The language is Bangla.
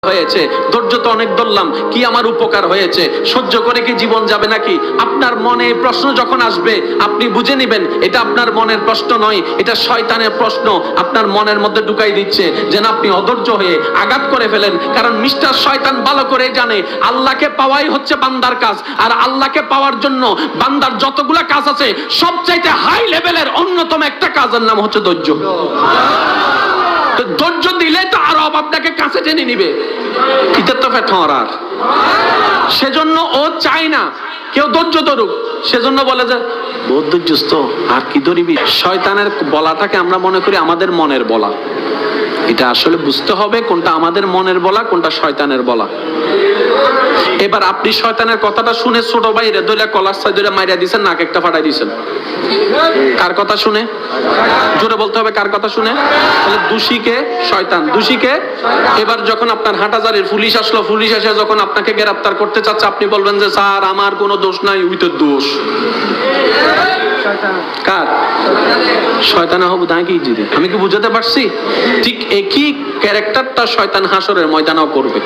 হয়েছে, ধৈর্য তো অনেক ধরলাম, কি আমার উপকার হয়েছে, সহ্য করে কি জীবন যাবে নাকি? আপনার মনে প্রশ্ন যখন আসবে আপনি বুঝে নেবেন এটা আপনার মনের প্রশ্ন নয়, এটা শয়তানের প্রশ্ন আপনার মনের মধ্যে ঢুকাই দিচ্ছে, যেন আপনি অধৈর্য হয়ে আঘাত করে ফেলেন। কারণ মিস্টার শয়তান ভালো করে জানে আল্লাহকে পাওয়াই হচ্ছে বান্দার কাজ, আর আল্লাহকে পাওয়ার জন্য বান্দার যতগুলা কাজ আছে সবচাইতে হাই লেভেলের অন্যতম একটা কাজের নাম হচ্ছে ধৈর্য। ধৈর্য দিলে তো আরো আপনাকে কাছে টেনে নিবে, সেজন্য ও চায় না কেউ ধৈর্য ধরুক, সেজন্য বলে যে বহুত ধৈর্যস্ত আর কি ধরিবি। শয়তানের বলাটাকে আমরা মনে করি আমাদের মনের বলা, এটা আসলে বুঝতে হবে কোনটা আমাদের মনের বলা কোনটা শয়তানের বলা। এবার আপনি শয়তানের কথাটা শুনে ছোট ভাইরে দইলা কলার সাইড ধরে মাইরা দিয়েছেন, নাক একটা ফাটাই দিয়েছেন। কার কথা শুনে? জোরে বলতে হবে, কার কথা শুনে? তাহলে দোষীকে শয়তান, দোষীকে। এবার যখন আপনার হাটাজারির পুলিশ আসলো, পুলিশ এসে যখন আপনাকে গ্রেফতার করতে চাচ্ছে, আপনি বলবেন যে স্যার আমার কোনো দোষ নাই, ওই তো দোষ। কার? শয়তানা হবো তাই কি জিদে? আমি কি বুঝাতে পারছি? ঠিক একই ক্যারেক্টারটা শয়তান হাসরের ময়দানেও করবে।